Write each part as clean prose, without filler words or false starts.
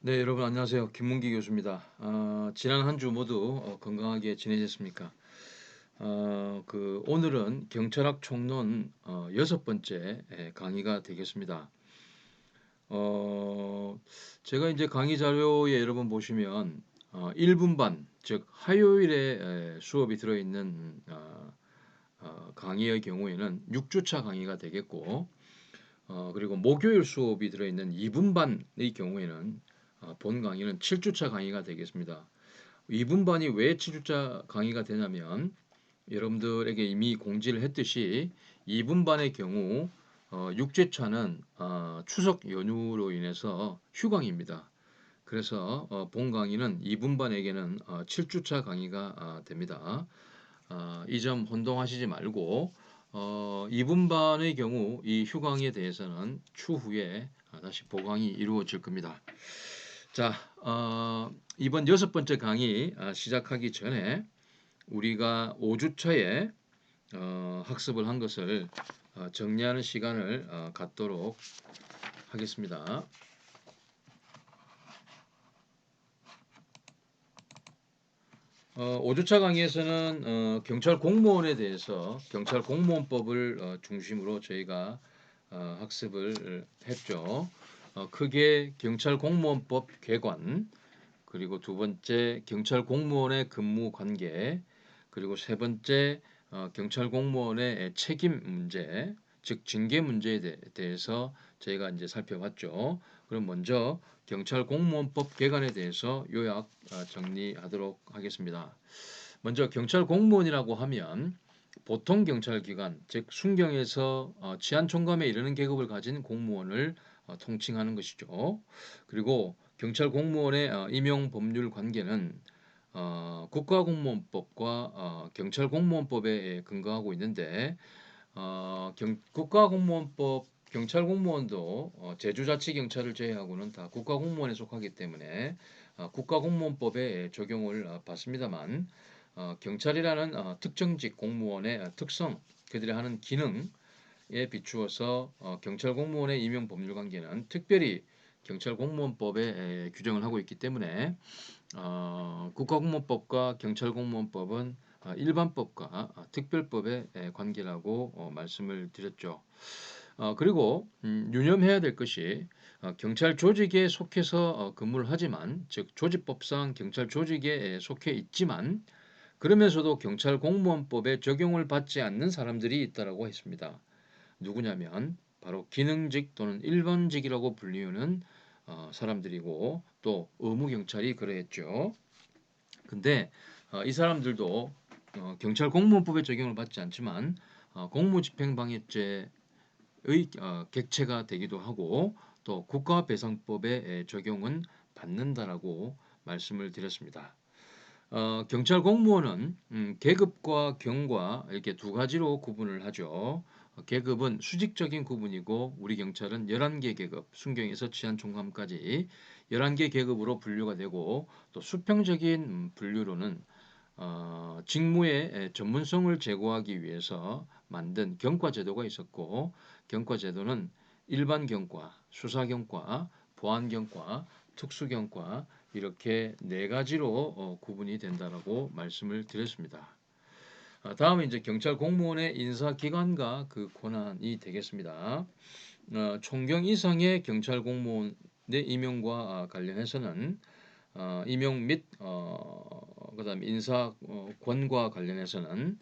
네, 여러분 안녕하세요. 김문기 교수입니다. 지난 한 주 모두 건강하게 지내셨습니까? 오늘은 경찰학 총론 여섯 번째 강의가 되겠습니다. 어, 제가 이제 강의 자료에 여러분 보시면 1분반, 즉 화요일에 수업이 들어있는 강의의 경우에는 6주차 강의가 되겠고, 그리고 목요일 수업이 들어있는 2분반의 경우에는 본 강의는 7주차 강의가 되겠습니다. 2분반이 왜 7주차 강의가 되냐면 여러분들에게 이미 공지를 했듯이 2분반의 경우 6주차는 추석 연휴로 인해서 휴강입니다. 그래서 본 강의는 2분반에게는 7주차 강의가 됩니다. 이 점 혼동하시지 말고 2분반의 경우 이 휴강에 대해서는 추후에 다시 보강이 이루어질 겁니다. 자, 이번 여섯 번째 강의 시작하기 전에 우리가 5주차에 학습을 한 것을 정리하는 시간을 갖도록 하겠습니다. 5주차 강의에서는 경찰 공무원에 대해서 경찰 공무원법을 중심으로 저희가 학습을 했죠. 크게 경찰 공무원법 개관, 그리고 두 번째 경찰 공무원의 근무 관계, 그리고 세 번째 경찰 공무원의 책임 문제, 즉 징계 문제에 대해서 저희가 이제 살펴봤죠. 그럼 먼저 경찰 공무원법 개관에 대해서 요약 정리하도록 하겠습니다. 먼저 경찰 공무원이라고 하면 보통 경찰기관, 즉 순경에서 치안 총감에 이르는 계급을 가진 공무원을 통칭하는 것이죠. 그리고 경찰 공무원의 임용 법률 관계는 국가공무원법과 경찰공무원법에 근거하고 있는데 국가공무원법 경찰 공무원도 제주자치경찰을 제외하고는 다 국가공무원에 속하기 때문에 국가공무원법에 적용을 받습니다만 경찰이라는 특정직 공무원의 특성, 그들이 하는 기능에 비추어서 경찰 공무원의 임용 법률 관계는 특별히 경찰 공무원법에 규정을 하고 있기 때문에 국가공무원법과 경찰공무원법은 일반법과 특별법의 관계라고 말씀을 드렸죠. 그리고 유념해야 될 것이 경찰 조직에 속해서 근무를 하지만, 즉 조직법상 경찰 조직에 속해 있지만 그러면서도 경찰 공무원법에 적용을 받지 않는 사람들이 있다라고 했습니다. 누구냐면 바로 기능직 또는 일반직이라고 불리우는 사람들이고 또 의무경찰이 그러했죠. 근데 이 사람들도 경찰 공무원법에 적용을 받지 않지만 공무집행방해죄의 객체가 되기도 하고 또 국가배상법의 적용은 받는다라고 말씀을 드렸습니다. 경찰 공무원은 계급과 경과 이렇게 두 가지로 구분을 하죠. 계급은 수직적인 구분이고 우리 경찰은 11개 계급, 순경에서 치안총감까지 11개 계급으로 분류가 되고 또 수평적인 분류로는 직무의 전문성을 제고하기 위해서 만든 경과제도가 있었고 경과제도는 일반 경과, 수사 경과, 보안 경과, 특수 경과 이렇게 네 가지로 구분이 된다라고 말씀을 드렸습니다. 다음은 이제 경찰 공무원의 인사 기관과 그 권한이 되겠습니다. 총경 이상의 경찰 공무원의 임용과 관련해서는 임용 및 그다음 인사권과 관련해서는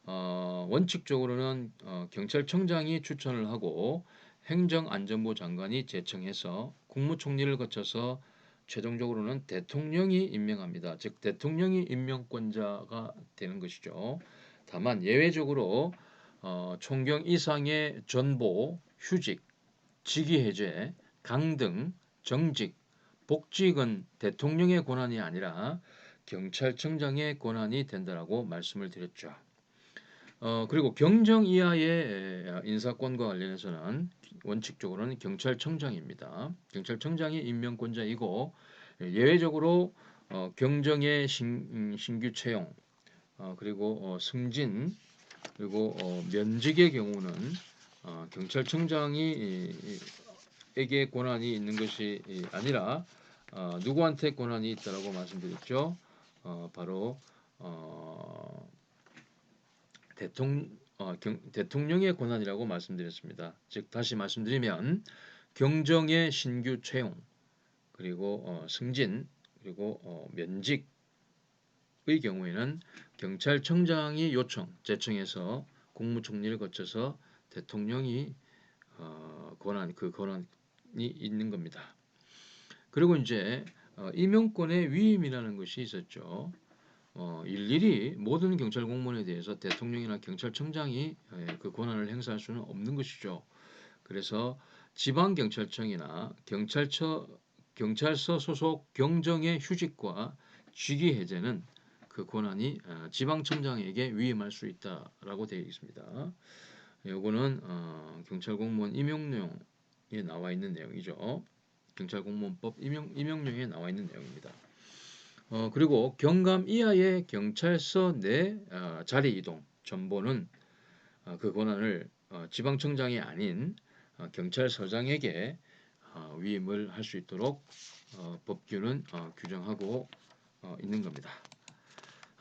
원칙적으로는 경찰청장이 추천을 하고 행정안전부 장관이 제청해서 국무총리를 거쳐서 최종적으로는 대통령이 임명합니다. 즉 대통령이 임명권자가 되는 것이죠. 다만 예외적으로 총경 이상의 전보, 휴직, 직위해제, 강등, 정직, 복직은 대통령의 권한이 아니라 경찰청장의 권한이 된다라고 말씀을 드렸죠. 그리고 경정 이하의 인사권과 관련해서는 원칙적으로는 경찰청장입니다. 경찰청장이 임명권자이고 예외적으로 경정의 신규 채용 그리고 승진 그리고 면직의 경우는 경찰청장이 에게 권한이 있는 것이 아니라 누구한테 권한이 있다라고 말씀드렸죠? 바로 대통령의 권한이라고 말씀드렸습니다. 즉 다시 말씀드리면 경정의 신규 채용 그리고 승진 그리고 면직의 경우에는 경찰청장이 제청해서 국무총리를 거쳐서 대통령이 권한이 있는 겁니다. 그리고 이제 임용권의 위임이라는 것이 있었죠. 일일이 모든 경찰 공무원에 대해서 대통령이나 경찰청장이 그 권한을 행사할 수는 없는 것이죠. 그래서 지방경찰청이나 경찰서 소속 경정의 휴직과 직위 해제는 그 권한이 지방청장에게 위임할 수 있다라고 되어 있습니다. 요거는 경찰 공무원 임용령에 나와 있는 내용이죠. 경찰공무원법 임용령에 나와 있는 내용입니다. 그리고 경감 이하의 경찰서 내 자리 이동 전보는 그 권한을 지방청장이 아닌 경찰서장에게 위임을 할 수 있도록 법규는 규정하고 있는 겁니다.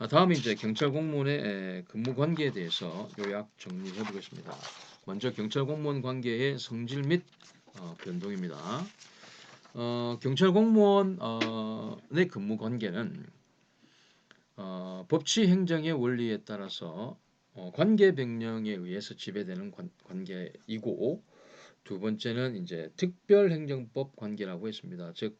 다음 이제 경찰 공무원의 근무 관계에 대해서 요약 정리해 보겠습니다. 먼저 경찰 공무원 관계의 성질 및 변동입니다. 경찰 공무원의 근무 관계는 법치 행정의 원리에 따라서 관계 변경에 의해서 지배되는 관계이고, 두 번째는 이제 특별행정법 관계라고 했습니다. 즉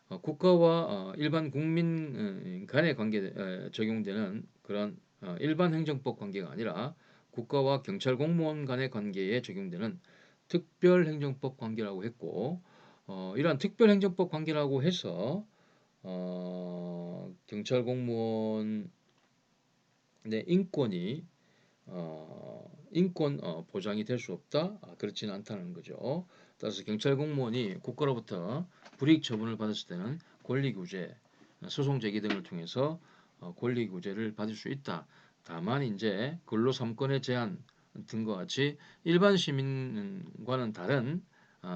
국가와 일반 국민 간의 관계 적용되는 그런 일반 행정법 관계가 아니라 국가와 경찰 공무원 간의 관계에 적용되는 특별행정법 관계라고 했고, 이러한 특별행정법 관계라고 해서 경찰 공무원의 인권이 인권 보장이 될 수 없다? 그렇지는 않다는 거죠. 따라서 경찰 공무원이 국가로부터 불이익 처분을 받았을 때는 권리구제, 소송 제기 등을 통해서 권리구제를 받을 수 있다. 다만 이제 근로삼권의 제한 등과 같이 일반 시민과는 다른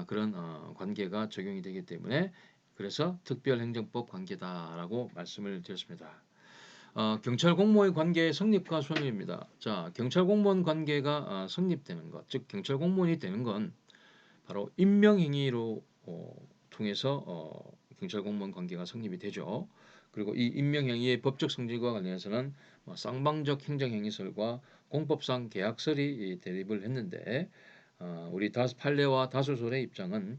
그런 관계가 적용이 되기 때문에 그래서 특별행정법 관계다라고 말씀을 드렸습니다. 경찰 공무원의 관계의 성립과 소멸입니다. 자, 경찰 공무원 관계가 성립되는 것, 즉 경찰 공무원이 되는 건 바로 임명행위로 통해서 경찰 공무원 관계가 성립이 되죠. 그리고 이 임명행위의 법적 성질과 관련해서는 쌍방적 행정행위설과 공법상 계약설이 대립을 했는데 우리 판례와 다수설의 입장은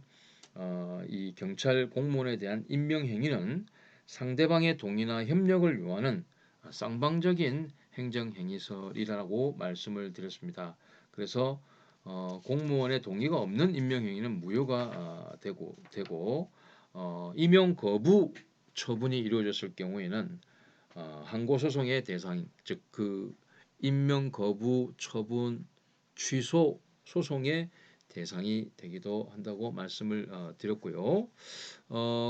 이 경찰 공무원에 대한 임명행위는 상대방의 동의나 협력을 요하는 쌍방적인 행정행위설이라고 말씀을 드렸습니다. 그래서 공무원의 동의가 없는 임명행위는 무효가 되고 임용 거부 처분이 이루어졌을 경우에는 항고소송의 대상, 즉 그 임명 거부 처분 취소 소송의 대상이 되기도 한다고 말씀을 드렸고요.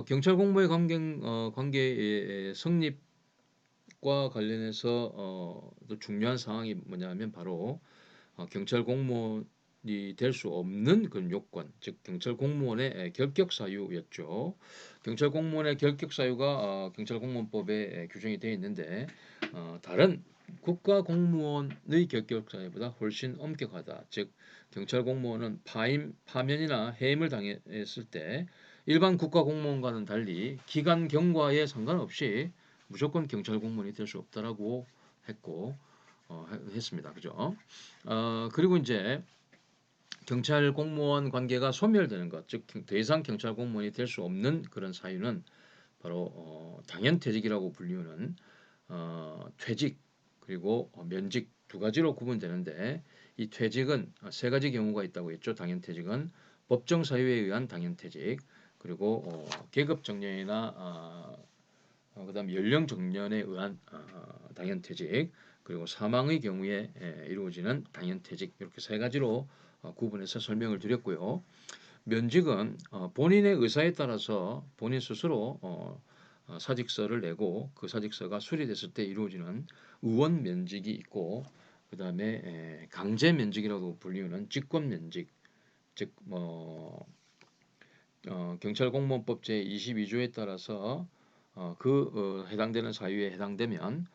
경찰 공무의 관계의 성립과 관련해서 또 중요한 사항이 뭐냐면 바로 경찰 공무원이 될 수 없는 그런 요건, 즉 경찰 공무원의 결격 사유였죠. 경찰 공무원의 결격 사유가 경찰 공무원법에 규정이 되어 있는데 다른 국가 공무원의 결격 사유보다 훨씬 엄격하다. 즉 경찰 공무원은 파면이나 해임을 당했을 때 일반 국가 공무원과는 달리 기간 경과에 상관없이 무조건 경찰 공무원이 될 수 없다라고 했고 했습니다. 그죠? 그리고 이제 경찰 공무원 관계가 소멸되는 것, 즉 더 이상 경찰 공무원이 될 수 없는 그런 사유는 바로 당연퇴직이라고 불리우는 퇴직 그리고 면직 두 가지로 구분되는데 이 퇴직은 세 가지 경우가 있다고 했죠. 당연퇴직은 법정 사유에 의한 당연퇴직 그리고 계급 정년이나 그다음 연령 정년에 의한 당연퇴직 그리고 사망의 경우에 이루어지는 당연퇴직 이렇게 세 가지로 구분해서 설명을 드렸고요. 면직은 본인의 의사에 따라서 본인 스스로 사직서를 내고 그 사직서가 수리됐을 때 이루어지는 의원 면직이 있고 그 다음에 강제 면직이라고 불리우는 직권 면직 즉 경찰 공무원법 제 22조에 따라서 해당되는 사유에 해당되면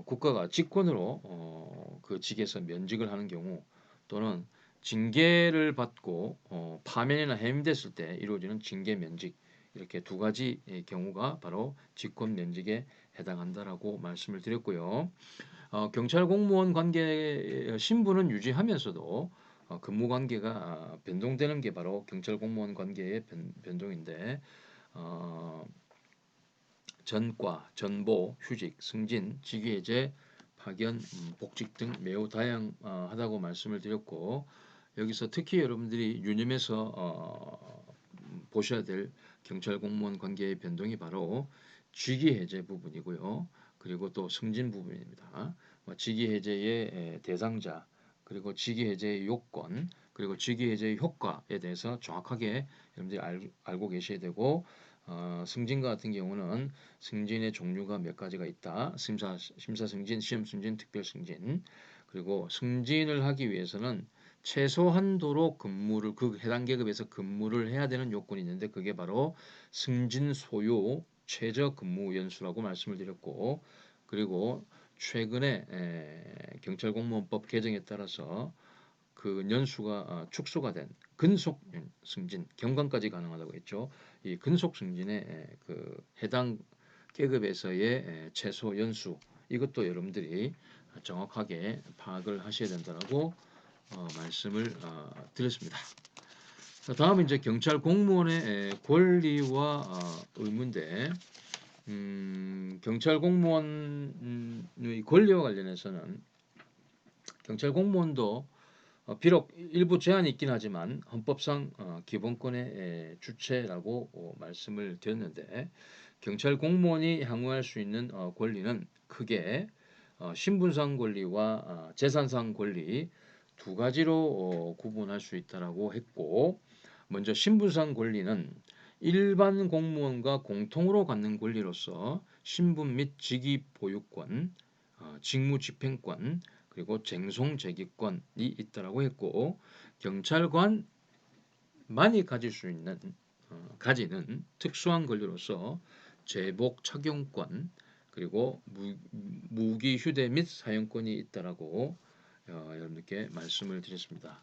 국가가 직권으로 그 직에서 면직을 하는 경우 또는 징계를 받고 파면이나 해임됐을 때 이루어지는 징계 면직 이렇게 두 가지 경우가 바로 직권 면직에 해당한다라고 말씀을 드렸고요. 경찰 공무원 관계 신분은 유지하면서도 근무 관계가 변동되는 게 바로 경찰 공무원 관계의 변동인데 어, 전과, 전보, 휴직, 승진, 직위해제, 파견, 복직 등 매우 다양하다고 말씀을 드렸고 여기서 특히 여러분들이 유념해서 보셔야 될 경찰 공무원 관계의 변동이 바로 직위해제 부분이고요. 그리고 또 승진 부분입니다. 직위해제의 대상자 그리고 직위해제의 요건 그리고 직위해제의 효과에 대해서 정확하게 여러분들이 알고 계셔야 되고 승진과 같은 경우는 승진의 종류가 몇 가지가 있다. 심사 승진, 시험 승진, 특별 승진. 그리고 승진을 하기 위해서는 최소한도로 근무를 그 해당 계급에서 근무를 해야 되는 요건이 있는데 그게 바로 승진 소요 최저 근무 연수라고 말씀을 드렸고 그리고 최근에 경찰공무원법 개정에 따라서 그 연수가 축소가 된 근속 승진 경관까지 가능하다고 했죠. 이 근속 승진의 그 해당 계급에서의 최소 연수 이것도 여러분들이 정확하게 파악을 하셔야 된다라고 말씀을 드렸습니다. 다음은 이제 경찰 공무원의 권리와 의무인데 경찰 공무원의 권리와 관련해서는 경찰 공무원도 비록 일부 제한이 있긴 하지만 헌법상 기본권의 주체라고 말씀을 드렸는데 경찰 공무원이 향유할 수 있는 권리는 크게 신분상 권리와 재산상 권리 두 가지로 구분할 수 있다라고 했고 먼저 신분상 권리는 일반 공무원과 공통으로 갖는 권리로서 신분 및 직위 보유권, 직무 집행권, 그리고 쟁송 제기권이 있다라고 했고 경찰관만이 가질 수 있는 가지는 특수한 권리로서 제복 착용권 그리고 무기 휴대 및 사용권이 있다라고 여러분께 말씀을 드렸습니다.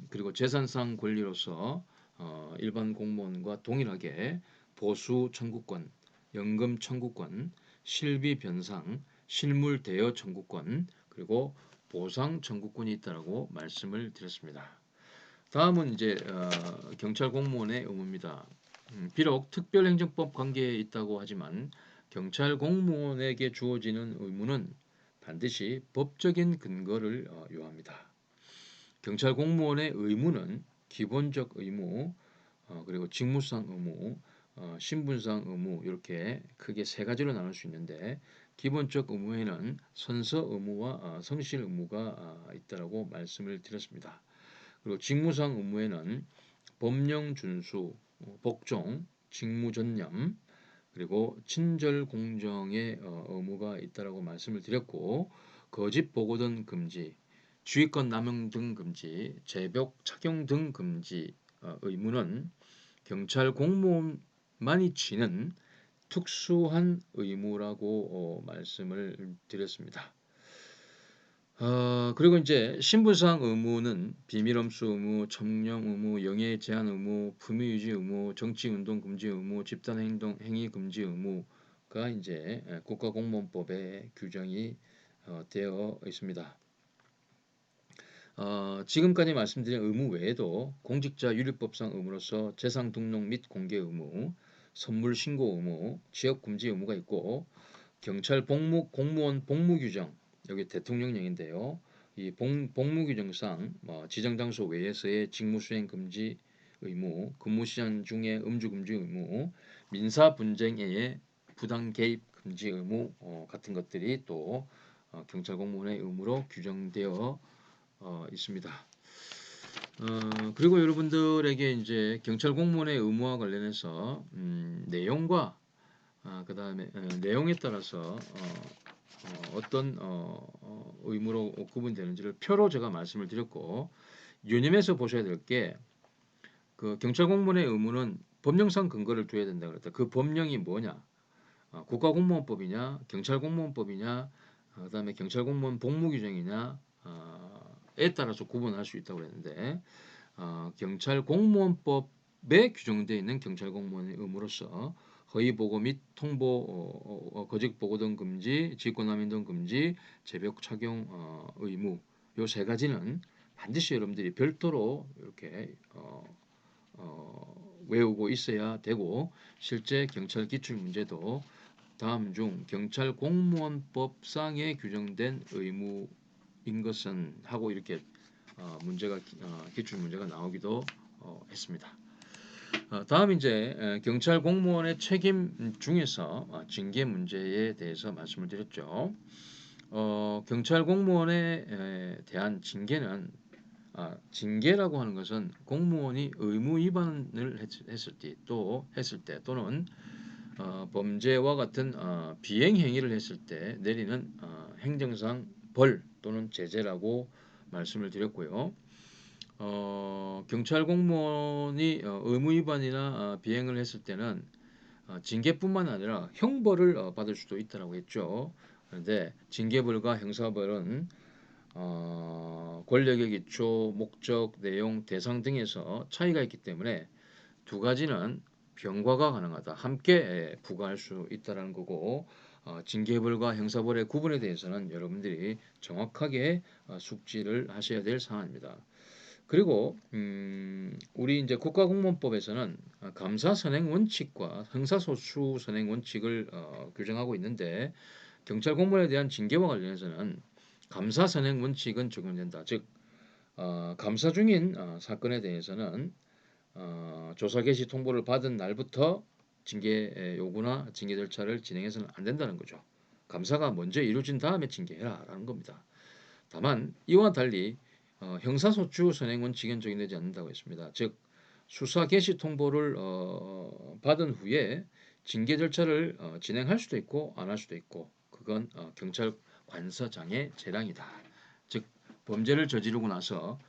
그리고 재산상 권리로서 일반 공무원과 동일하게 보수 청구권, 연금 청구권, 실비 변상, 실물 대여 청구권, 그리고 보상 청구권이 있다라고 말씀을 드렸습니다. 다음은 이제 경찰 공무원의 의무입니다. 비록 특별행정법 관계에 있다고 하지만 경찰 공무원에게 주어지는 의무는 반드시 법적인 근거를 요합니다. 경찰 공무원의 의무는 기본적 의무, 그리고 직무상 의무, 신분상 의무 이렇게 크게 세 가지로 나눌 수 있는데 기본적 의무에는 선서 의무와 성실 의무가 있다라고 말씀을 드렸습니다. 그리고 직무상 의무에는 법령 준수, 복종, 직무 전념, 그리고 친절 공정의 의무가 있다라고 말씀을 드렸고 거짓 보고 등 금지, 주의권 남용 등 금지, 제복 착용 등 금지 의무는 경찰 공무원만이 지는 특수한 의무라고 말씀을 드렸습니다. 그리고 이제 신분상 의무는 비밀엄수 의무, 점령 의무, 영예 제한 의무, 품위 유지 의무, 정치 운동 금지 의무, 집단 행동 행위 금지 의무가 이제 국가공무원법에 규정이 되어 있습니다. 지금까지 말씀드린 의무 외에도 공직자 윤리법상 의무로서 재산 등록 및 공개 의무, 선물 신고 의무, 지역 금지 의무가 있고 경찰 공무원 복무 규정 여기 대통령령인데요. 이 복무 규정상 지정 장소 외에서의 직무 수행 금지 의무, 근무 시간 중에 음주 금지 의무, 민사 분쟁에 부당 개입 금지 의무 같은 것들이 또 경찰 공무원의 의무로 규정되어 있습니다. 그리고 여러분들에게 이제 경찰 공무원의 의무와 관련해서 내용과 그다음에 내용에 따라서 어떤 의무로 구분되는지를 표로 제가 말씀을 드렸고 유념해서 보셔야 될 게 그 경찰 공무원의 의무는 법령상 근거를 둬야 된다 그랬다. 그 법령이 뭐냐? 국가공무원법이냐, 경찰공무원법이냐, 그다음에 경찰공무원 복무규정이냐, 에 따라서 구분할 수 있다고 그랬는데 경찰공무원법에 규정되어 있는 경찰공무원의 의무로서 허위 보고 및 통보, 거짓 보고 등 금지, 직권남용 등 금지, 제복 착용 의무 요 세 가지는 반드시 여러분들이 별도로 이렇게 외우고 있어야 되고 실제 경찰 기출 문제도 다음 중 경찰 공무원법상에 규정된 의무인 것은 하고 이렇게 문제가 기출 문제가 나오기도 했습니다. 다음 이제 경찰 공무원의 책임 중에서 징계 문제에 대해서 말씀을 드렸죠. 경찰 공무원에 대한 징계는 징계라고 하는 것은 공무원이 의무 위반을 했을 때 또는 범죄와 같은 비행 행위를 했을 때 내리는 행정상 벌 또는 제재라고 말씀을 드렸고요. 경찰 공무원이 의무 위반이나 비행을 했을 때는 징계뿐만 아니라 형벌을 받을 수도 있다라고 했죠. 그런데 징계벌과 형사벌은 권력의 기초, 목적, 내용, 대상 등에서 차이가 있기 때문에 두 가지는 병과가 가능하다. 함께 부과할 수 있다라는 거고 징계벌과 형사벌의 구분에 대해서는 여러분들이 정확하게 숙지를 하셔야 될 사안입니다. 그리고 우리 이제 국가공무원법에서는 감사 선행 원칙과 형사소추 선행 원칙을 규정하고 있는데 경찰 공무원에 대한 징계와 관련해서는 감사 선행 원칙은 적용된다. 즉 감사 중인 사건에 대해서는 조사 개시 통보를 받은 날부터 징계 요구나 징계 절차를 진행해서는 안 된다는 거죠. 감사가 먼저 이루어진 다음에 징계해라라는 겁니다. 다만 이와 달리 형사소추 선행 원칙은 적용되지 않는다고 했습니다. 즉 수사 개시 통보를 받은 후에 징계 절차를 진행할 수도 있고 안 할 수도 있고 그건 경찰 관서장의 재량이다. 즉 범죄를 저지르고 나서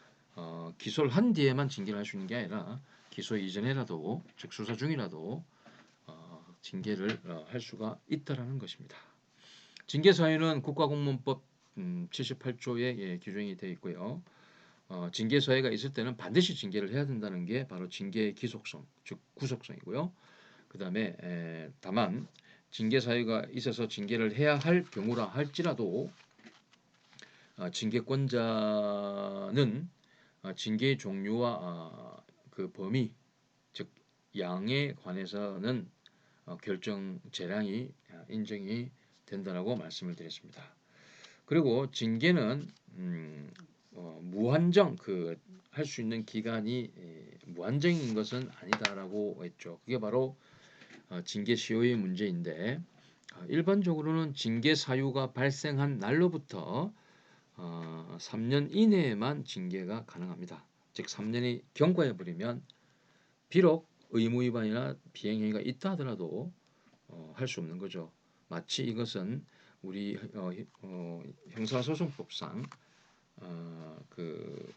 기소를 한 뒤에만 징계를 할 수 있는 게 아니라 기소 이전에라도 즉 수사 중이라도 징계를 할 수가 있다라는 것입니다. 징계 사유는 국가공무원법 78조에 규정이 되어 있고요. 징계 사유가 있을 때는 반드시 징계를 해야 된다는 게 바로 징계의 기속성, 즉 구속성이고요. 그 다음에 다만 징계 사유가 있어서 징계를 해야 할 경우라 할지라도 징계권자는 징계의 종류와 그 범위, 즉 양에 관해서는 결정 재량이 인정이 된다라고 말씀을 드렸습니다. 그리고 징계는 무한정 그 할 수 있는 기간이 무한정인 것은 아니다라고 했죠. 그게 바로 징계 시효의 문제인데 일반적으로는 징계 사유가 발생한 날로부터 3년 이내에만 징계가 가능합니다. 즉 3년이 경과해 버리면 비록 의무 위반이나 비행 행위가 있다 하더라도 할 수 없는 거죠. 마치 이것은 우리 형사소송법상 그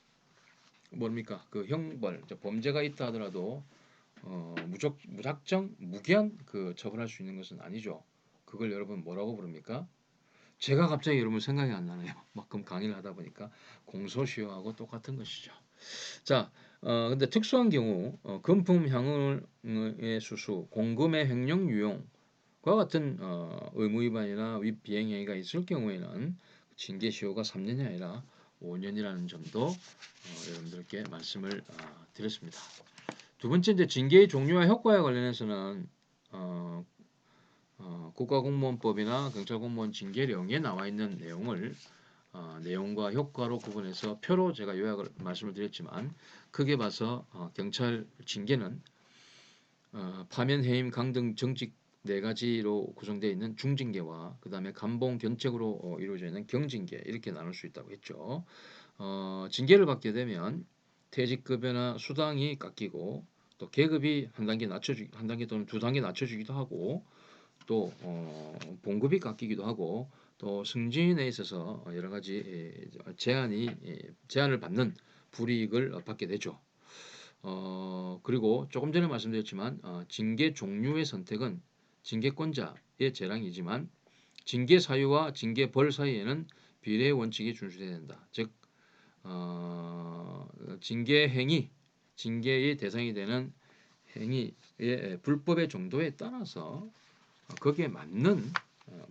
뭡니까 그 형벌 범죄가 있다 하더라도 무작정 무기한 그 처벌할 수 있는 것은 아니죠. 그걸 여러분 뭐라고 부릅니까? 제가 갑자기 여러분 생각이 안 나네요. 막금 강의를 하다 보니까 공소시효하고 똑같은 것이죠. 자, 근데 특수한 경우 금품 향응의 수수, 공금의 횡령 유용과 같은 의무 위반이나 비행 행위가 있을 경우에는 징계 시효가 3년이 아니라 5년이라는 점도 여러분들께 말씀을 드렸습니다. 두 번째 이제 징계의 종류와 효과에 관련해서는 국가공무원법이나 경찰공무원 징계령에 나와 있는 내용을 내용과 효과로 구분해서 표로 제가 요약을 말씀을 드렸지만 크게 봐서 경찰 징계는 파면, 해임, 강등, 정직 네 가지로 구성되어 있는 중징계와 그 다음에 감봉, 견책으로 이루어져 있는 경징계 이렇게 나눌 수 있다고 했죠. 징계를 받게 되면 퇴직급여나 수당이 깎이고 또 계급이 한 단계 또는 두 단계 낮춰주기도 하고 또 봉급이 깎이기도 하고 또 승진에 있어서 여러 가지 제한을 받는 불이익을 받게 되죠. 그리고 조금 전에 말씀드렸지만 징계 종류의 선택은 징계권자의 재량이지만 징계 사유와 징계 벌 사이에는 비례의 원칙이 준수돼야 된다. 즉 징계 행위, 징계의 대상이 되는 행위의 불법의 정도에 따라서 거기에 맞는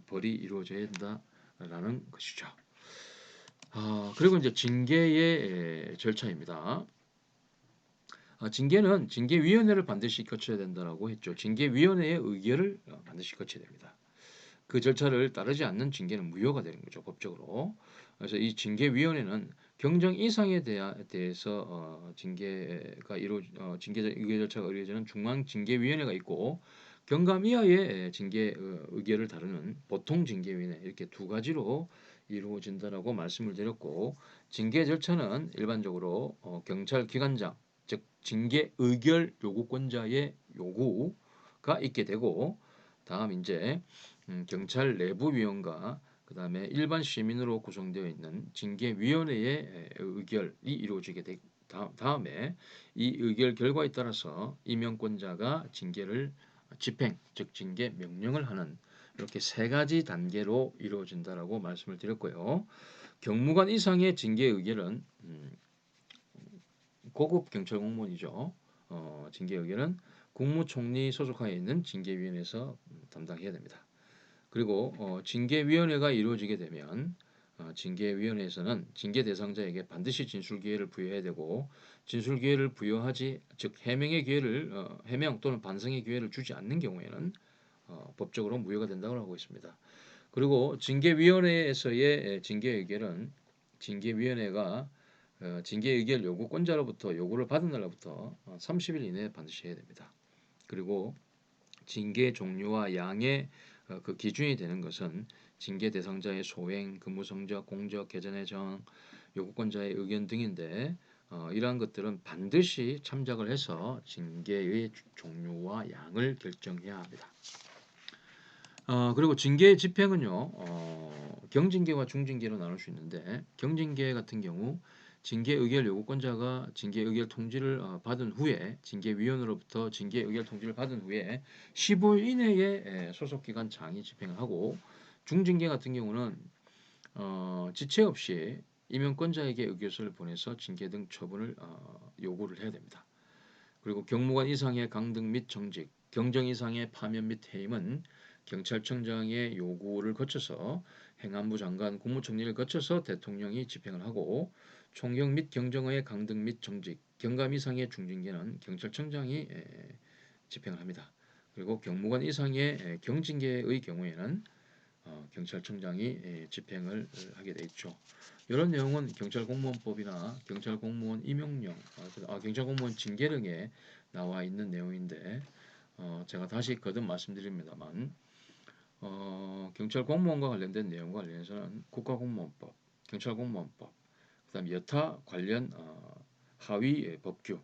벌이 이루어져야 된다라는 것이죠. 그리고 이제 징계의 절차입니다. 징계는 징계위원회를 반드시 거쳐야 된다라고 했죠. 징계위원회의 의결을 반드시 거쳐야 됩니다. 그 절차를 따르지 않는 징계는 무효가 되는 거죠, 법적으로. 그래서 이 징계위원회는 경정 이상에 대해서 징계가 징계 의결 절차가 이루어지는 중앙징계위원회가 있고 경감 이하의 징계 의결을 다루는 보통징계위원회 이렇게 두 가지로 이루어진다라고 말씀을 드렸고 징계 절차는 일반적으로 경찰기관장 즉 징계 의결 요구권자의 요구가 있게 되고 다음 이제 경찰 내부위원과 그 다음에 일반 시민으로 구성되어 있는 징계위원회의 의결이 이루어지게 되 다음에 이 의결 결과에 따라서 임명권자가 징계를 집행, 즉 징계 명령을 하는 이렇게 세 가지 단계로 이루어진다라고 말씀을 드렸고요. 경무관 이상의 징계 의결은 고급 경찰 공무원이죠. 징계 의결은 국무총리 소속하에 있는 징계위원회에서 담당해야 됩니다. 그리고 징계위원회가 이루어지게 되면 징계위원회에서는 징계 대상자에게 반드시 진술 기회를 부여해야 되고 진술 기회를 부여하지 즉 해명의 기회를 해명 또는 반성의 기회를 주지 않는 경우에는 법적으로 무효가 된다고 하고 있습니다. 그리고 징계위원회에서의 징계 의결은 징계위원회가 징계 의결 요구권자로부터 요구를 받은 날로부터 30일 이내에 반드시 해야 됩니다. 그리고 징계 종류와 양의 그 기준이 되는 것은 징계 대상자의 소행, 근무 성적, 공적, 개전의 정, 요구권자의 의견 등인데 이러한 것들은 반드시 참작을 해서 징계의 종류와 양을 결정해야 합니다. 그리고 징계 집행은요, 경징계와 중징계로 나눌 수 있는데 경징계 같은 경우 징계 의결 요구권자가 징계 의결 통지를 받은 후에 징계위원으로부터 징계 의결 통지를 받은 후에 15일 이내에 소속기관 장이 집행을 하고 중징계 같은 경우는 지체 없이 임명권자에게 의결서를 보내서 징계 등 처분을 요구를 해야 됩니다. 그리고 경무관 이상의 강등 및 정직, 경정 이상의 파면 및 해임은 경찰청장의 요구를 거쳐서 행안부 장관, 국무총리를 거쳐서 대통령이 집행을 하고 총경 및 경정의 강등 및 정직, 경감 이상의 중징계는 경찰청장이 집행을 합니다. 그리고 경무관 이상의 경징계의 경우에는 경찰청장이 집행을 하게 돼 있죠. 이런 내용은 경찰공무원법이나 경찰공무원 임용령, 경찰공무원 징계령에 나와 있는 내용인데 제가 다시 거듭 말씀드립니다만 경찰공무원과 관련된 내용과 관련해서는 국가공무원법, 경찰공무원법, 그다음 여타 관련 하위 법규,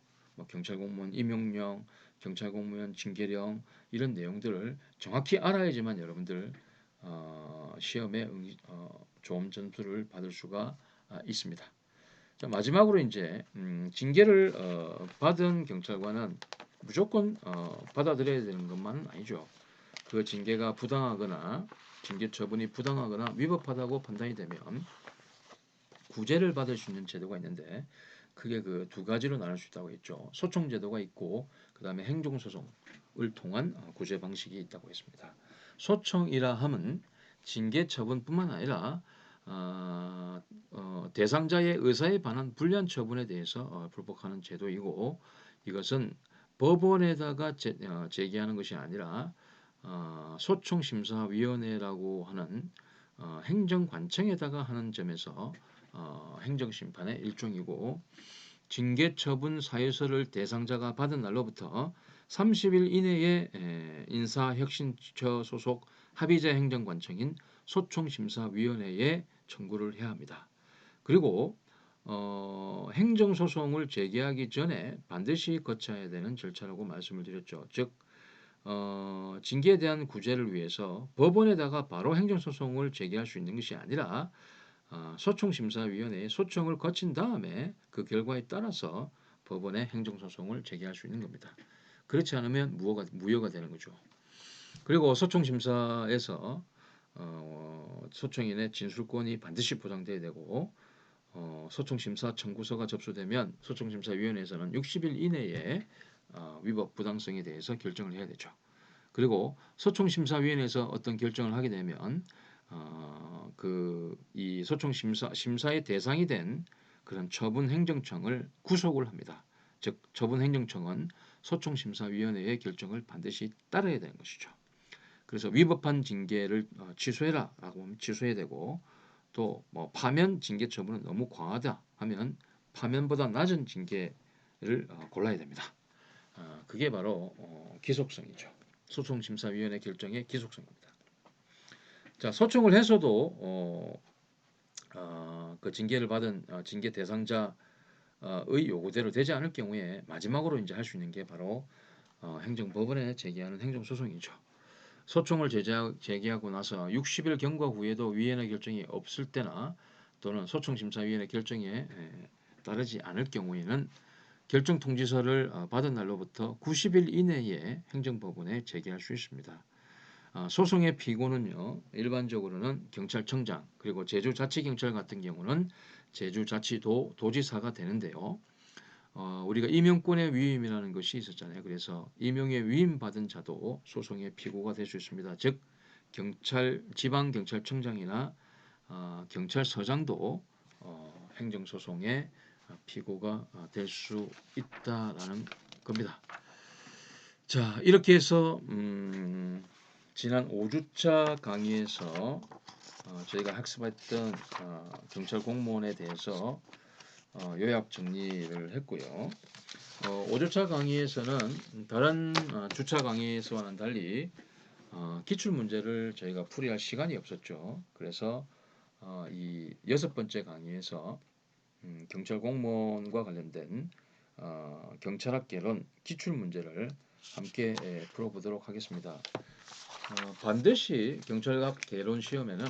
경찰공무원 임용령, 경찰공무원 징계령 이런 내용들을 정확히 알아야지만 여러분들 시험에 좋은 점수를 받을 수가 있습니다. 자, 마지막으로 이제 징계를 받은 경찰관은 무조건 받아들여야 되는 것만은 아니죠. 그 징계가 부당하거나 징계 처분이 부당하거나 위법하다고 판단이 되면 구제를 받을 수 있는 제도가 있는데 그게 그 두 가지로 나눌 수 있다고 했죠. 소총 제도가 있고 그다음에 행정소송을 통한 구제 방식이 있다고 했습니다. 소총이라 함은 징계 처분뿐만 아니라 대상자의 의사에 반한 불리한 처분에 대해서 불복하는 제도이고 이것은 법원에다가 제기하는 것이 아니라 소총심사위원회라고 하는 행정관청에다가 하는 점에서 행정심판의 일종이고 징계 처분 사유서를 대상자가 받은 날로부터 30일 이내에 인사혁신처 소속 합의제 행정관청인 소총심사위원회에 청구를 해야 합니다. 그리고 행정소송을 제기하기 전에 반드시 거쳐야 되는 절차라고 말씀을 드렸죠. 즉 징계에 대한 구제를 위해서 법원에다가 바로 행정소송을 제기할 수 있는 것이 아니라 소총심사위원회에 소청을 거친 다음에 그 결과에 따라서 법원에 행정소송을 제기할 수 있는 겁니다. 그렇지 않으면 무효가 되는 거죠. 그리고 소총심사에서 소총인의 진술권이 반드시 보장돼야 되고 소총심사 청구서가 접수되면 소총심사위원회에서는 60일 이내에 위법 부당성에 대해서 결정을 해야 되죠. 그리고 소총심사위원회에서 어떤 결정을 하게 되면 이 소총심사의 대상이 된 그런 처분행정청을 구속을 합니다. 즉 처분행정청은 소총심사위원회의 결정을 반드시 따라야 되는 것이죠. 그래서 위법한 징계를 취소해라라고 하면 취소해야 되고 또 뭐 파면 징계 처분은 너무 과하다 하면 파면보다 낮은 징계를 골라야 됩니다. 그게 바로 기속성이죠. 소총심사위원회 결정의 기속성입니다. 자, 소총을 해서도 그 징계를 받은 징계 대상자의 요구대로 되지 않을 경우에 마지막으로 이제 할 수 있는 게 바로 행정법원에 제기하는 행정소송이죠. 소총을 제기하고 나서 60일 경과 후에도 위원회 결정이 없을 때나 또는 소총심사위원회 결정에 따르지 않을 경우에는 결정 통지서를 받은 날로부터 90일 이내에 행정법원에 제기할 수 있습니다. 소송의 피고는요, 일반적으로는 경찰청장 그리고 제주자치경찰 같은 경우는 제주자치도지사가 되는데요. 우리가 임용권의 위임이라는 것이 있었잖아요. 그래서 임용의 위임받은 자도 소송의 피고가 될 수 있습니다. 즉 지방경찰청장이나 경찰서장도 행정소송의 피고가 될 수 있다라는 겁니다. 자, 이렇게 해서 지난 5주차 강의에서 저희가 학습했던 경찰 공무원에 대해서 요약 정리를 했고요. 5주차 강의에서는 다른 주차 강의에서와는 달리 기출 문제를 저희가 풀이할 시간이 없었죠. 그래서 이 6번째 강의에서 경찰 공무원과 관련된 경찰학 개론 기출 문제를 함께 풀어보도록 하겠습니다. 반드시 경찰학 개론 시험에는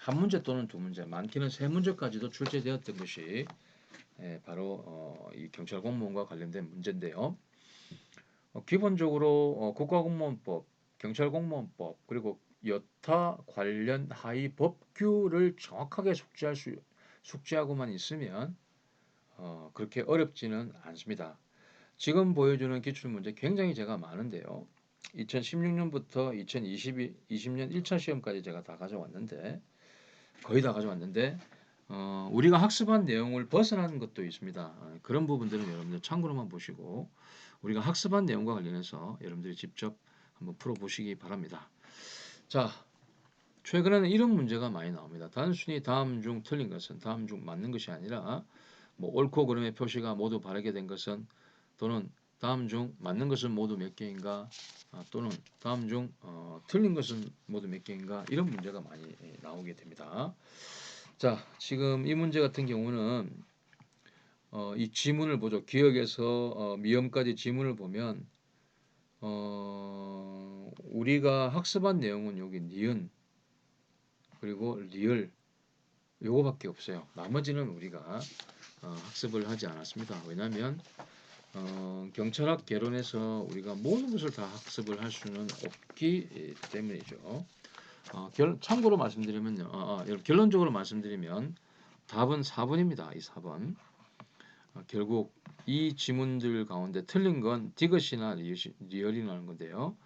한 문제 또는 두 문제, 많게는 세 문제까지도 출제되었던 것이 바로 이 경찰 공무원과 관련된 문제인데요. 기본적으로 국가공무원법, 경찰공무원법 그리고 여타 관련 하위 법규를 정확하게 숙지하고만 있으면 그렇게 어렵지는 않습니다. 지금 보여주는 기출문제 굉장히 제가 많은데요. 2016년부터 2020년 1차 시험까지 제가 다 가져왔는데 거의 다 가져왔는데 우리가 학습한 내용을 벗어나는 것도 있습니다. 그런 부분들은 여러분들 참고로만 보시고 우리가 학습한 내용과 관련해서 여러분들이 직접 한번 풀어보시기 바랍니다. 자, 최근에는 이런 문제가 많이 나옵니다. 단순히 다음 중 틀린 것은 다음 중 맞는 것이 아니라 뭐 옳고 그름의 표시가 모두 바르게 된 것은 또는 다음 중 맞는 것은 모두 몇 개인가 또는 다음 중 틀린 것은 모두 몇 개인가 이런 문제가 많이 나오게 됩니다. 자, 지금 이 문제 같은 경우는 이 지문을 보죠. 기역에서 미음까지 지문을 보면 우리가 학습한 내용은 여기 니은 그리고 리을 요거밖에 없어요. 나머지는 우리가 학습을 하지 않았습니다. 왜냐하면 경찰학 개론에서 우리가 모든 것을 다 학습을 할 수는 없기 때문이죠. 참고로 말씀드리면요. 결론적으로 말씀드리면 답은 4번입니다. 이 4번. 결국 이 지문들 가운데 틀린 건 디귿이나 리얼이라는 건데요.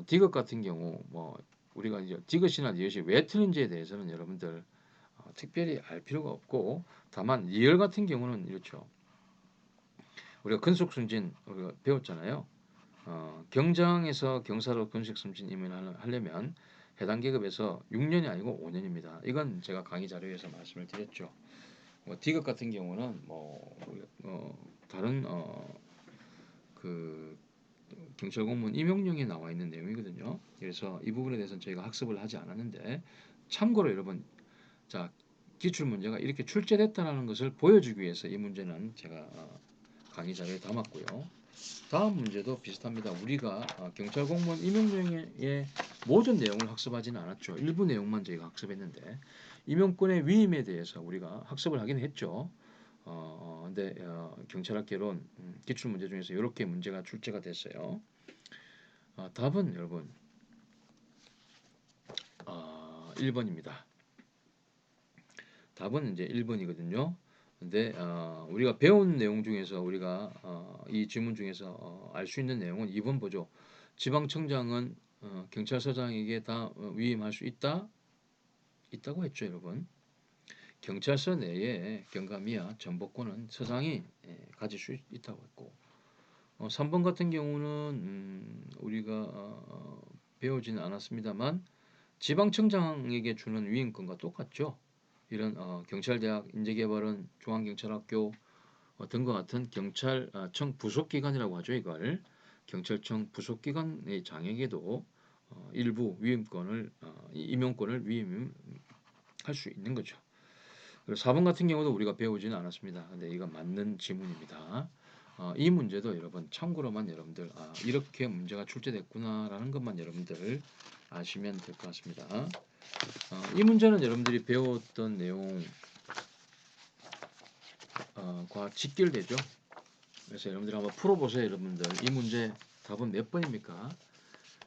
디귿 같은 경우 뭐 우리가 이제 디귿이나 리얼이 왜 틀린지에 대해서는 여러분들 특별히 알 필요가 없고 다만 리얼 같은 경우는 이렇죠. 우리가 근속승진 우리가 배웠잖아요. 경장에서 경사로 근속승진 임명을 하려면 해당 계급에서 6년이 아니고 5년입니다. 이건 제가 강의 자료에서 말씀을 드렸죠. 디귿 같은 경우는 다른 그 경찰 공무원 임용령에 나와 있는 내용이거든요. 그래서 이 부분에 대해서는 저희가 학습을 하지 않았는데 참고로 여러분 자 기출 문제가 이렇게 출제됐다는 것을 보여주기 위해서 이 문제는 제가 강의 자료에 담았고요. 다음 문제도 비슷합니다. 우리가 경찰 공무원 임용령의 모든 내용을 학습하지는 않았죠. 일부 내용만 저희가 학습했는데 임용권의 위임에 대해서 우리가 학습을 하긴 했죠. 근데 경찰학개론 기출 문제 중에서 이렇게 문제가 출제가 됐어요. 답은 여러분 1번입니다. 답은 이제 1번이거든요. 근데 우리가 배운 내용 중에서 우리가 이 질문 중에서 알 수 있는 내용은 2번 보죠. 지방청장은 경찰서장에게 다 위임할 수 있다고 했죠, 여러분. 경찰서 내에 경감이야 전복권은 서장이 가질 수 있다고 했고 3번 같은 경우는 우리가 배우지는 않았습니다만 지방청장에게 주는 위임권과 똑같죠. 이런 경찰대학, 인재개발원, 중앙경찰학교 등과 같은 경찰청 부속기관이라고 하죠. 이걸 경찰청 부속기관의 장에게도 일부 위임권을 임용권을 위임할 수 있는 거죠. 그리고 4번 같은 경우도 우리가 배우지는 않았습니다. 근데 이건 맞는 지문입니다. 이 문제도 여러분 참고로만 여러분들 이렇게 문제가 출제됐구나라는 것만 여러분들 아시면 될 것 같습니다. 이 문제는 여러분들이 배웠던 내용과 직결되죠. 그래서 여러분들 한번 풀어보세요. 여러분들 이 문제 답은 몇 번입니까?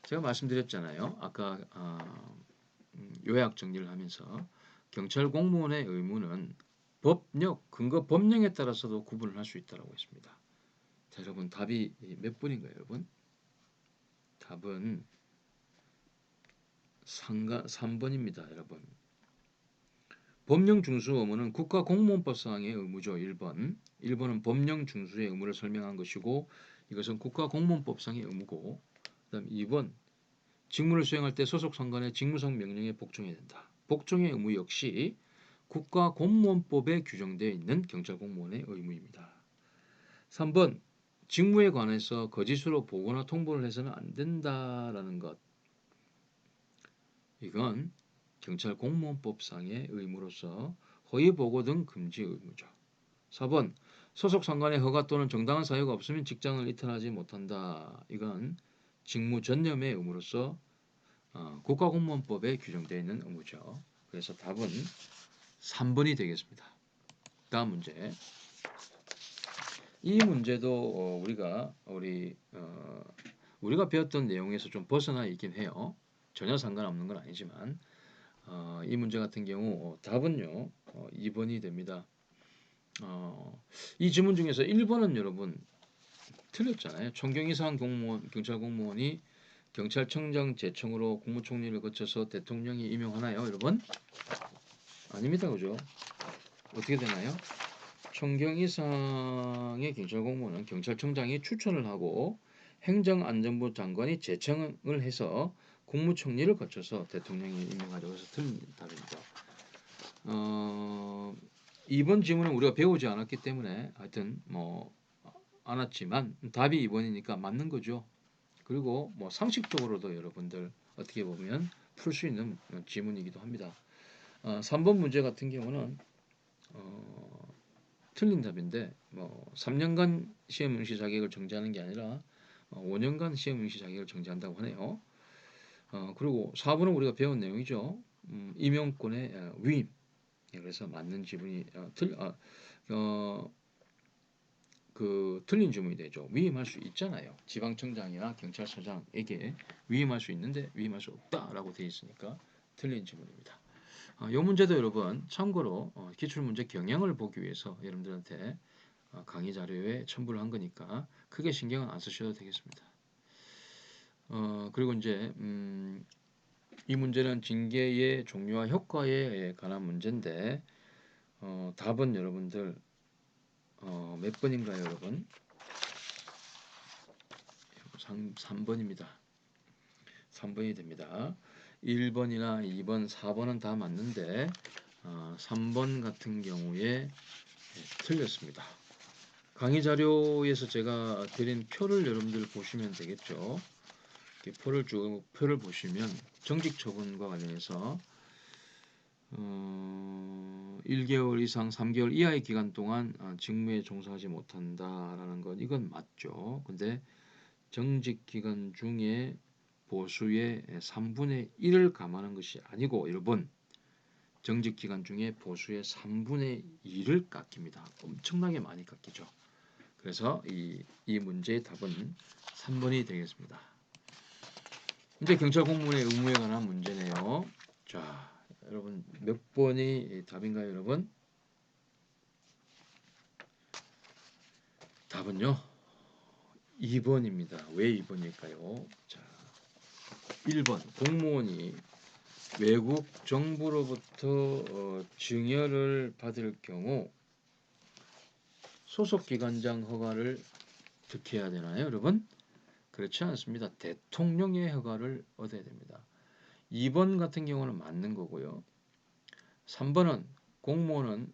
제가 말씀드렸잖아요. 아까 요약 정리를 하면서 경찰 공무원의 의무는 법령, 근거 법령에 따라서도 구분을 할 수 있다고 했습니다. 자, 여러분 답이 몇 번인가요, 여러분? 답은 3번입니다, 여러분. 법령 준수 의무는 국가공무원법상의 의무죠. 1번. 1번은 법령 준수의 의무를 설명한 것이고 이것은 국가공무원법상의 의무고 그다음 2번 직무를 수행할 때 소속 상관의 직무상 명령에 복종해야 된다. 복종의 의무 역시 국가공무원법에 규정되어 있는 경찰공무원의 의무입니다. 3번 직무에 관해서 거짓으로 보고나 통보를 해서는 안 된다라는 것. 이건 경찰공무원법상의 의무로서 허위보고 등 금지 의무죠. 4번 소속 상관의 허가 또는 정당한 사유가 없으면 직장을 이탈하지 못한다. 이건 직무 전념의 의무로서 국가공무원법에 규정되어 있는 의무죠. 그래서 답은 3번이 되겠습니다. 다음 문제. 이 문제도 우리가 배웠던 내용에서 좀 벗어나 있긴 해요. 전혀 상관없는 건 아니지만 이 문제 같은 경우 답은요 2번이 됩니다. 이 지문 중에서 1번은 여러분 틀렸잖아요. 총경 이상 공무원, 경찰 공무원이 경찰청장 제청으로 국무총리를 거쳐서 대통령이 임명하나요, 여러분? 아닙니다, 그죠? 어떻게 되나요? 총경 이상의 경찰 공무원은 경찰청장이 추천을 하고 행정안전부 장관이 제청을 해서 국무총리를 거쳐서 대통령이 임명하려고 해서 틀린 답입니다. 2번 지문은 우리가 배우지 않았기 때문에 하여튼 않았지만 답이 2번이니까 맞는 거죠. 그리고 상식적으로도 여러분들 어떻게 보면 풀 수 있는 지문이기도 합니다. 3번 문제 같은 경우는 틀린 답인데 3년간 시험 응시 자격을 정지하는 게 아니라 5년간 시험 응시 자격을 정지한다고 하네요. 그리고 4번은 우리가 배운 내용이죠. 임용권의 위임. 그래서 맞는 지문이 틀린 지문이 되죠. 위임할 수 있잖아요. 지방청장이나 경찰서장에게 위임할 수 있는데 위임할 수 없다라고 되어 있으니까 틀린 지문입니다. 이 문제도 여러분 참고로 기출문제 경향을 보기 위해서 여러분들한테 강의 자료에 첨부를 한 거니까 크게 신경은 안 쓰셔도 되겠습니다. 그리고 이제 이 문제는 징계의 종류와 효과에 관한 문제인데 답은 여러분들 몇 번인가요, 여러분? 3번입니다. 3번이 됩니다. 1번이나 2번, 4번은 다 맞는데 3번 같은 경우에 틀렸습니다. 강의 자료에서 제가 드린 표를 여러분들 보시면 되겠죠. 표를 보시면 정직 처분과 관련해서 1개월 이상 3개월 이하의 기간 동안 직무에 종사하지 못한다라는 것 이건 맞죠. 근데 정직 기간 중에 보수의 3분의 1을 감안한 것이 아니고 여러분 정직 기간 중에 보수의 3분의 2를 깎입니다. 엄청나게 많이 깎이죠. 그래서 이 문제의 답은 3번이 되겠습니다. 이제 경찰 공무원의 의무에 관한 문제네요. 자, 여러분 몇 번이 답인가요, 여러분? 답은요, 2번입니다. 왜 2번일까요? 자, 1번 공무원이 외국 정부로부터 증여를 받을 경우 소속 기관장 허가를 득해야 되나요, 여러분? 그렇지 않습니다. 대통령의 허가를 얻어야 됩니다. 2번 같은 경우는 맞는 거고요. 3번은 공무원은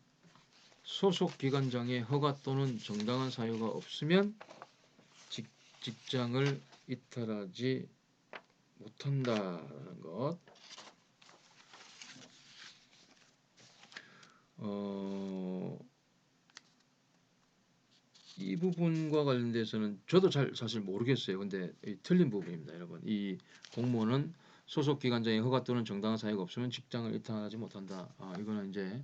소속 기관장의 허가 또는 정당한 사유가 없으면 직장을 이탈하지 못한다는 것. 이 부분과 관련돼서는 저도 사실 모르겠어요. 근데 틀린 부분입니다, 여러분. 이 공무원은 소속 기관장의 허가 또는 정당한 사유가 없으면 직장을 이탈하지 못한다. 이거는 이제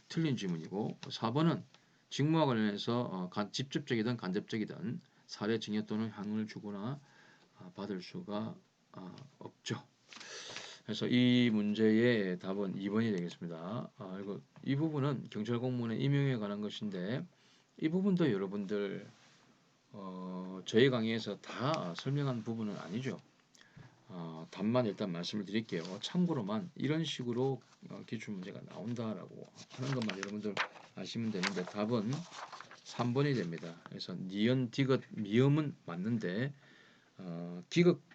틀린 질문이고, 4번은 직무와 관련해서 직접적이든 간접적이든 사례 증여 또는 향을 주거나 받을 수가 없죠. 그래서 이 문제의 답은 2번이 되겠습니다. 이 부분은 경찰 공무원의 임용에 관한 것인데, 이 부분도 여러분들 저희 강의에서 다 설명한 부분은 아니죠. 답만 일단 말씀을 드릴게요. 참고로만 이런 식으로 기출 문제가 나온다라고 하는 것만 여러분들 아시면 되는데, 답은 3번이 됩니다. 그래서 니은, 디귿, 미음은 맞는데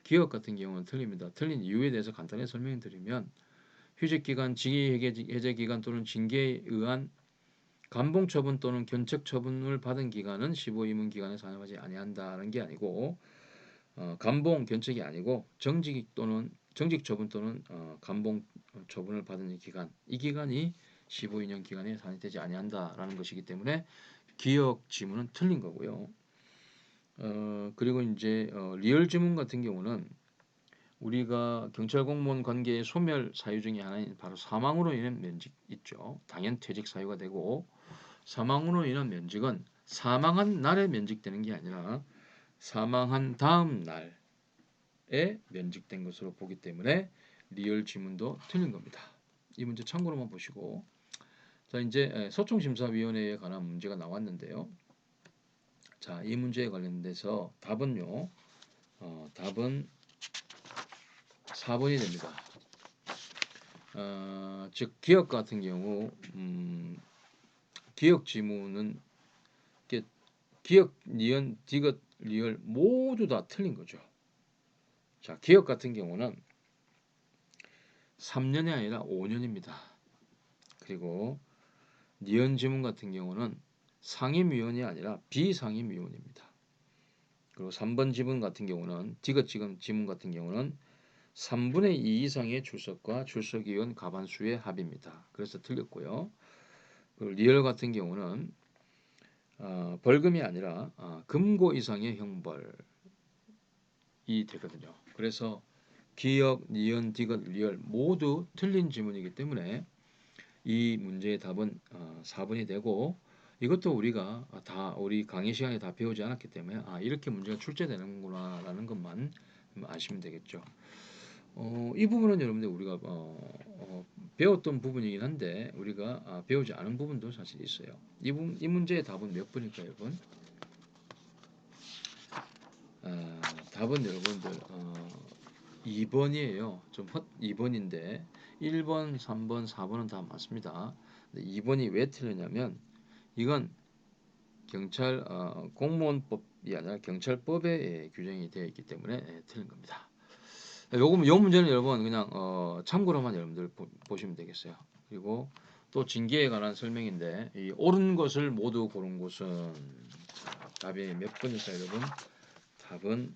기억 같은 경우는 틀립니다. 틀린 이유에 대해서 간단히 설명드리면, 휴직기간, 직위해제기간 또는 징계에 의한 감봉처분 또는 견책처분을 받은 기간은 15임원 기간에 산입하지 아니한다는 게 아니고, 감봉, 견책이 아니고 정직 또는 정직처분 또는 감봉 처분을 받은 기간, 이 기간이 15인용 기간에 산입되지 아니한다라는 것이기 때문에 기억 지문은 틀린 거고요. 그리고 이제 리얼 지문 같은 경우는 우리가 경찰 공무원 관계의 소멸 사유 중에 하나인 바로 사망으로 인한 면직 있죠. 당연 퇴직 사유가 되고, 사망으로 인한 면직은 사망한 날에 면직되는 게 아니라 사망한 다음 날에 면직된 것으로 보기 때문에 리얼 지문도 틀린 겁니다. 이 문제 참고로만 보시고, 자, 이제 소총심사위원회에 관한 문제가 나왔는데요. 자, 이 문제에 관련돼서 답은요, 답은 4번이 됩니다. 즉 기억 같은 경우 기억 지문은 기억, 니은, 디귿, 리얼 모두 다 틀린 거죠. 자, 기억 같은 경우는 3년이 아니라 5년입니다. 그리고 니은 지문 같은 경우는 상임위원이 아니라 비상임위원입니다. 그리고 3번 지문 같은 경우는 디귿 지문 같은 경우는 3분의 2 이상의 출석과 출석위원 과반수의 합입니다. 그래서 틀렸고요. 그리고 리얼 같은 경우는 벌금이 아니라 금고 이상의 형벌이 되거든요. 그래서 기억, 니은, 디귿, 리얼 모두 틀린 지문이기 때문에 이 문제의 답은 4번이 되고, 이것도 우리가 다 우리 강의 시간에 다 배우지 않았기 때문에 이렇게 문제가 출제되는구나 라는 것만 아시면 되겠죠. 이 부분은 여러분들 우리가 배웠던 부분이긴 한데 우리가 배우지 않은 부분도 사실 있어요. 이 문제의 답은 몇 번일까요, 여러분? 답은 여러분들 2번이에요. 2번인데 1번, 3번, 4번은 다 맞습니다. 근데 2번이 왜 틀리냐면, 이건 경찰 공무원법이 아니라 경찰법에 규정이 되어 있기 때문에 틀린 겁니다. 요 문제는 여러분 그냥 참고로만 여러분들 보시면 되겠어요. 그리고 또 징계에 관한 설명인데, 이 옳은 것을 모두 고른 곳은 답이 몇 번일까요, 여러분? 답은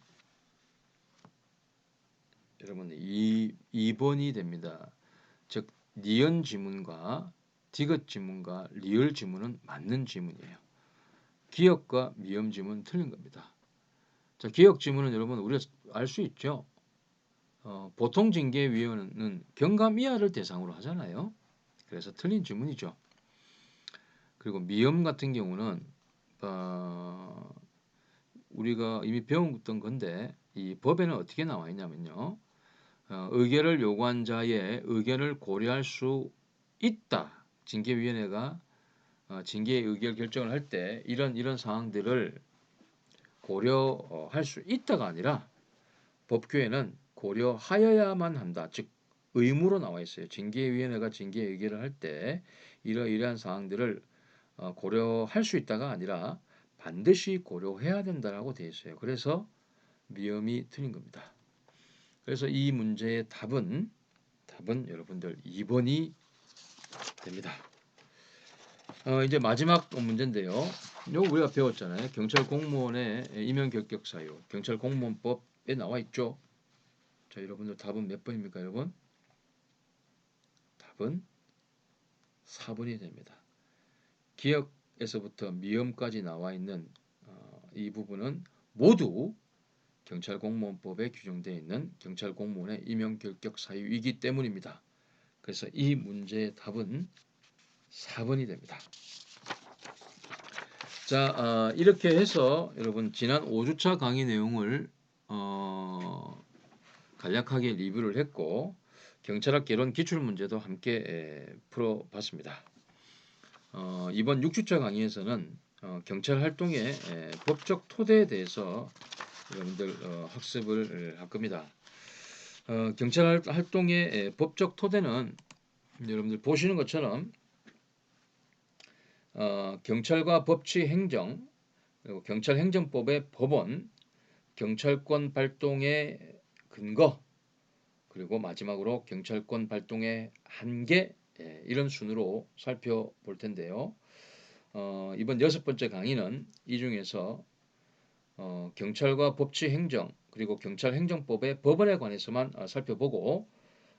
여러분 2번이 됩니다. 즉 니은 지문과 디귿 지문과 리을 지문은 맞는 지문이에요. 기억과 미음 지문은 틀린 겁니다. 자, 기억 지문은 여러분 우리가 알 수 있죠. 보통 징계위원회는 경감 이하를 대상으로 하잖아요. 그래서 틀린 질문이죠. 그리고 미엄 같은 경우는 우리가 이미 배웠던 건데 이 법에는 어떻게 나와 있냐면요. 의결을 요구한 자의 의견을 고려할 수 있다. 징계위원회가 징계 의결 결정을 할 때 이런 상황들을 고려할 수 있다가 아니라 법규에는 고려하여야만 한다. 즉 의무로 나와 있어요. 징계위원회가 징계 의결을 할 때 이러이러한 사항들을 고려할 수 있다가 아니라 반드시 고려해야 된다라고 되어 있어요. 그래서 미엄이 틀린 겁니다. 그래서 이 문제의 답은 여러분들 2번이 됩니다. 이제 마지막 문제인데요. 이거 우리가 배웠잖아요. 경찰 공무원의 임용 결격 사유, 경찰 공무원법에 나와 있죠. 자, 여러분들 답은 몇 번입니까, 여러분? 답은 4번이 됩니다. 기억에서부터 미엄까지 나와 있는 이 부분은 모두 경찰 공무원법에 규정되어 있는 경찰 공무원의 임용 결격 사유이기 때문입니다. 그래서 이 문제의 답은 4번이 됩니다. 자, 이렇게 해서 여러분 지난 5주차 강의 내용을 간략하게 리뷰를 했고 경찰학 개론 기출문제도 함께 풀어봤습니다. 이번 6주차 강의에서는 경찰 활동의 법적 토대에 대해서 여러분들 학습을 할 겁니다. 경찰 활동의 법적 토대는 여러분들 보시는 것처럼 경찰과 법치 행정, 그리고 경찰행정법의 법원, 경찰권 발동의 근거, 그리고 마지막으로 경찰권 발동의 한계, 이런 순으로 살펴볼 텐데요. 이번 6번째 강의는 이 중에서 경찰과 법치 행정, 그리고 경찰행정법의 법원에 관해서만 살펴보고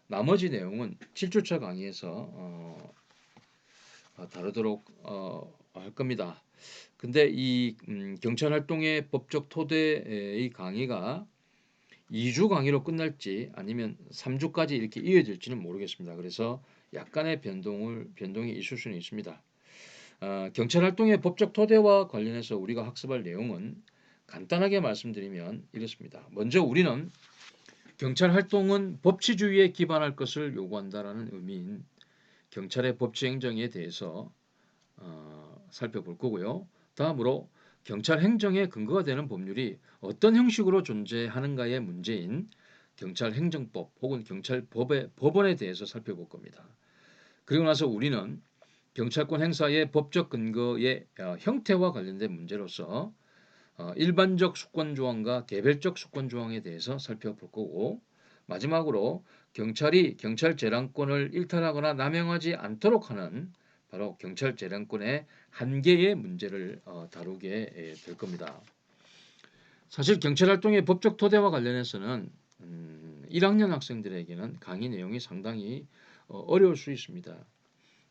나머지 내용은 7주차 강의에서 다루도록 할 겁니다. 근데 이 경찰 활동의 법적 토대의 강의가 2주 강의로 끝날지 아니면 3주까지 이렇게 이어질지는 모르겠습니다. 그래서 약간의 변동이 있을 수는 있습니다. 경찰 활동의 법적 토대와 관련해서 우리가 학습할 내용은 간단하게 말씀드리면 이렇습니다. 먼저 우리는 경찰 활동은 법치주의에 기반할 것을 요구한다라는 의미인 경찰의 법치 행정에 대해서 살펴볼 거고요. 다음으로 경찰 행정의 근거가 되는 법률이 어떤 형식으로 존재하는가의 문제인 경찰 행정법 혹은 경찰법의 법원에 대해서 살펴볼 겁니다. 그리고 나서 우리는 경찰권 행사의 법적 근거의 형태와 관련된 문제로서 일반적 수권 조항과 개별적 수권 조항에 대해서 살펴볼 거고 마지막으로 경찰이 경찰 재량권을 일탈하거나 남용하지 않도록 하는 바로 경찰 재량권의 한계의 문제를 다루게 될 겁니다. 사실 경찰 활동의 법적 토대와 관련해서는 1학년 학생들에게는 강의 내용이 상당히 어려울 수 있습니다.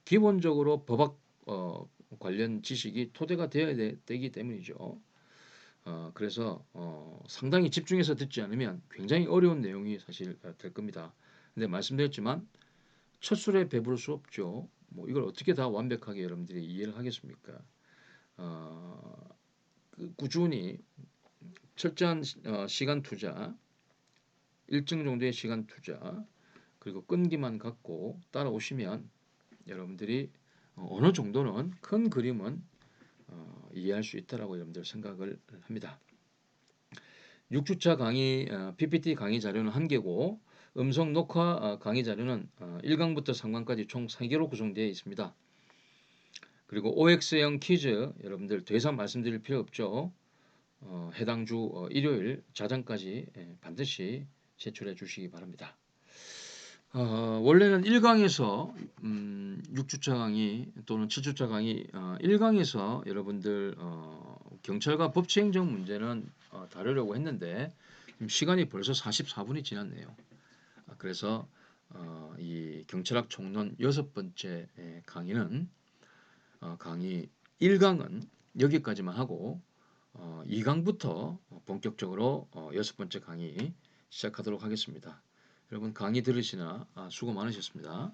기본적으로 법학 관련 지식이 토대가 되어야 되기 때문이죠. 그래서 상당히 집중해서 듣지 않으면 굉장히 어려운 내용이 사실 될 겁니다. 근데 말씀드렸지만 첫 술에 배부를 수 없죠. 뭐 이걸 어떻게 다 완벽하게 여러분들이 이해를 하겠습니까? 꾸준히 철저한 시간 투자, 일정 정도의 시간 투자, 그리고 끈기만 갖고 따라오시면 여러분들이 어느 정도는 큰 그림은 이해할 수 있다라고 여러분들 생각을 합니다. 6주차 강의 PPT 강의 자료는 1개고 음성 녹화 강의 자료는 1강부터 3강까지 총 3개로 구성되어 있습니다. 그리고 OX형 퀴즈 여러분들 더 이상 말씀드릴 필요 없죠. 해당 주 일요일 자정까지 반드시 제출해 주시기 바랍니다. 원래는 1강에서 6주차 강의 또는 7주차 강의 1강에서 여러분들 경찰과 법치행정 문제는 다루려고 했는데 시간이 벌써 44분이 지났네요. 그래서 이 경찰학 총론 6번째 강의는 강의 1강은 여기까지만 하고 2강부터 본격적으로 6번째 강의 시작하도록 하겠습니다. 여러분 강의 들으시나 수고 많으셨습니다.